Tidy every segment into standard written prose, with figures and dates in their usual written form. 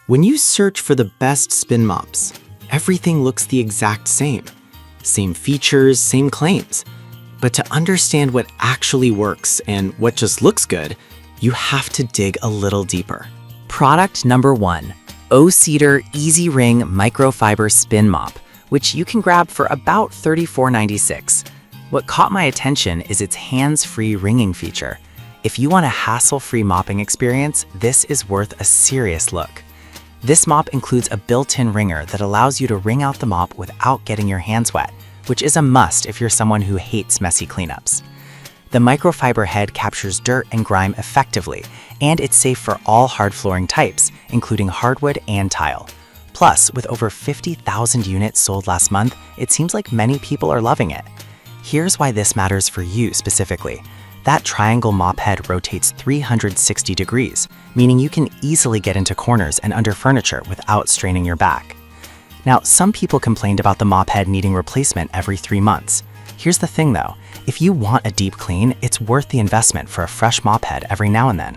When you search for the best spin mops, everything looks the exact same. Same features, same claims. But to understand what actually works and what just looks good, you have to dig a little deeper. Product number 1, O-Cedar EasyWring Microfiber Spin Mop, which you can grab for about $34.96. What caught my attention is its hands-free wringing feature. If you want a hassle-free mopping experience, this is worth a serious look. This mop includes a built-in wringer that allows you to wring out the mop without getting your hands wet, which is a must if you're someone who hates messy cleanups. The microfiber head captures dirt and grime effectively, and it's safe for all hard flooring types, including hardwood and tile. Plus, with over 50,000 units sold last month, it seems like many people are loving it. Here's why this matters for you specifically. That triangle mop head rotates 360 degrees, meaning you can easily get into corners and under furniture without straining your back. Now, some people complained about the mop head needing replacement every 3 months. Here's the thing though, if you want a deep clean, it's worth the investment for a fresh mop head every now and then.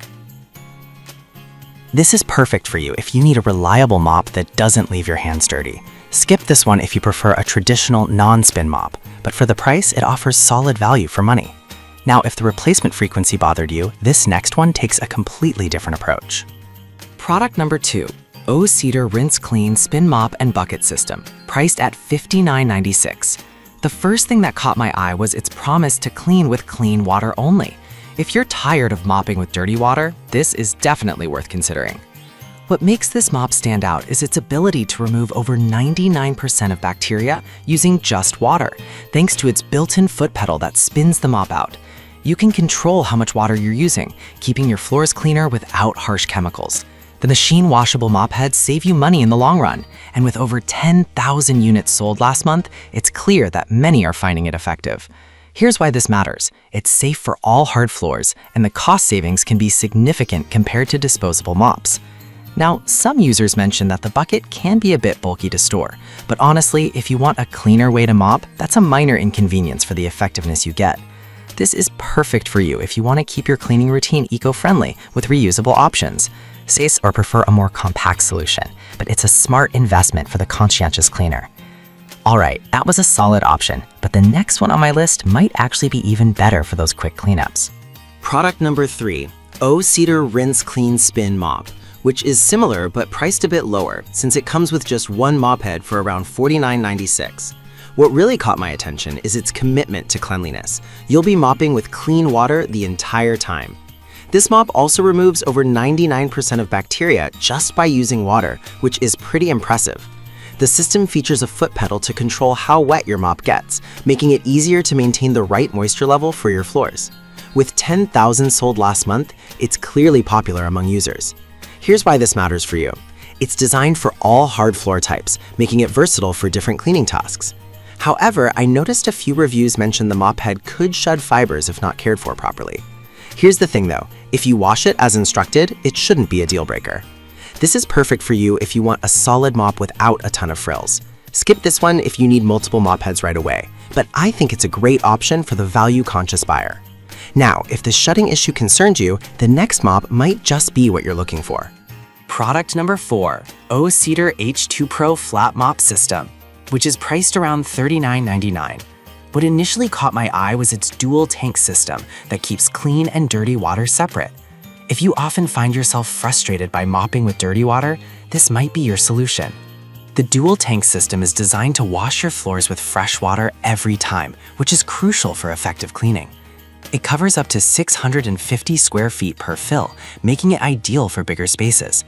This is perfect for you if you need a reliable mop that doesn't leave your hands dirty. Skip this one if you prefer a traditional non-spin mop, but for the price, it offers solid value for money. Now, if the replacement frequency bothered you, this next one takes a completely different approach. Product number 2, O-Cedar RinseClean Spin Mop and Bucket System, priced at $59.96. The first thing that caught my eye was its promise to clean with clean water only. If you're tired of mopping with dirty water, this is definitely worth considering. What makes this mop stand out is its ability to remove over 99% of bacteria using just water, thanks to its built-in foot pedal that spins the mop out. You can control how much water you're using, keeping your floors cleaner without harsh chemicals. The machine washable mop heads save you money in the long run, and with over 10,000 units sold last month, it's clear that many are finding it effective. Here's why this matters. It's safe for all hard floors, and the cost savings can be significant compared to disposable mops. Now, some users mention that the bucket can be a bit bulky to store, but honestly, if you want a cleaner way to mop, that's a minor inconvenience for the effectiveness you get. This is perfect for you if you want to keep your cleaning routine eco-friendly with reusable options. Safe or prefer a more compact solution, but it's a smart investment for the conscientious cleaner. Alright, that was a solid option, but the next one on my list might actually be even better for those quick cleanups. Product number 3, O-Cedar RinseClean Spin Mop, which is similar but priced a bit lower since it comes with just one mop head for around $49.96. What really caught my attention is its commitment to cleanliness. You'll be mopping with clean water the entire time. This mop also removes over 99% of bacteria just by using water, which is pretty impressive. The system features a foot pedal to control how wet your mop gets, making it easier to maintain the right moisture level for your floors. With 10,000 sold last month, it's clearly popular among users. Here's why this matters for you. It's designed for all hard floor types, making it versatile for different cleaning tasks. However, I noticed a few reviews mention the mop head could shed fibers if not cared for properly. Here's the thing though, if you wash it as instructed, it shouldn't be a deal breaker. This is perfect for you if you want a solid mop without a ton of frills. Skip this one if you need multiple mop heads right away, but I think it's a great option for the value-conscious buyer. Now, if the shedding issue concerns you, the next mop might just be what you're looking for. Product number 4, O-Cedar H2 Pro Flat Mop System, which is priced around $39.99. What initially caught my eye was its dual tank system that keeps clean and dirty water separate. If you often find yourself frustrated by mopping with dirty water, this might be your solution. The dual tank system is designed to wash your floors with fresh water every time, which is crucial for effective cleaning. It covers up to 650 square feet per fill, making it ideal for bigger spaces.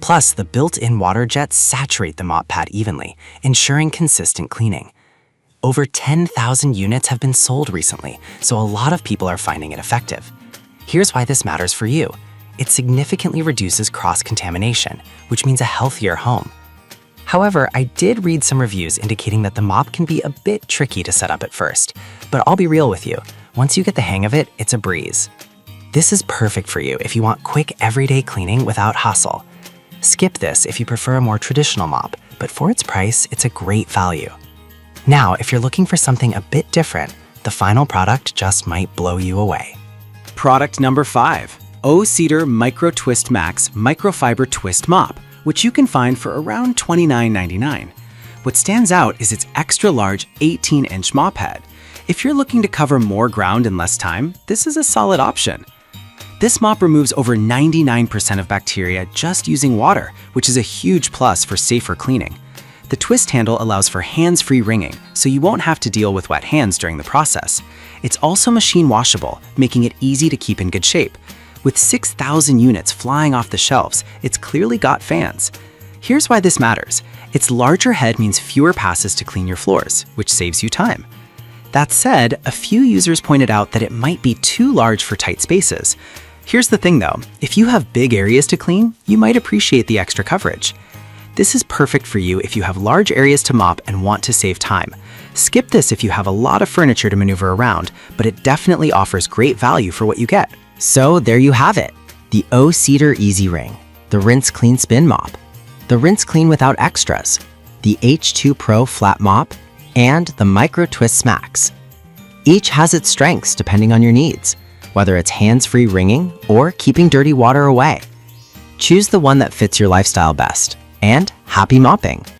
Plus, the built-in water jets saturate the mop pad evenly, ensuring consistent cleaning. Over 10,000 units have been sold recently, so a lot of people are finding it effective. Here's why this matters for you. It significantly reduces cross-contamination, which means a healthier home. However, I did read some reviews indicating that the mop can be a bit tricky to set up at first, but I'll be real with you. Once you get the hang of it, it's a breeze. This is perfect for you if you want quick everyday cleaning without hassle. Skip this if you prefer a more traditional mop, but for its price, it's a great value. Now, if you're looking for something a bit different, the final product just might blow you away. Product number 5, O-Cedar Micro Twist Max Microfiber Twist Mop, which you can find for around $29.99. What stands out is its extra large 18-inch mop head. If you're looking to cover more ground in less time, this is a solid option. This mop removes over 99% of bacteria just using water, which is a huge plus for safer cleaning. The twist handle allows for hands-free wringing, so you won't have to deal with wet hands during the process. It's also machine washable, making it easy to keep in good shape. With 6,000 units flying off the shelves, it's clearly got fans. Here's why this matters. Its larger head means fewer passes to clean your floors, which saves you time. That said, a few users pointed out that it might be too large for tight spaces. Here's the thing though, if you have big areas to clean, you might appreciate the extra coverage. This is perfect for you if you have large areas to mop and want to save time. Skip this if you have a lot of furniture to maneuver around, but it definitely offers great value for what you get. So there you have it, the O-Cedar EasyWring, the RinseClean Spin Mop, the RinseClean without extras, the H2 Pro Flat Mop, and the Micro Twist Smacks. Each has its strengths depending on your needs, whether it's hands-free wringing or keeping dirty water away. Choose the one that fits your lifestyle best, and happy mopping!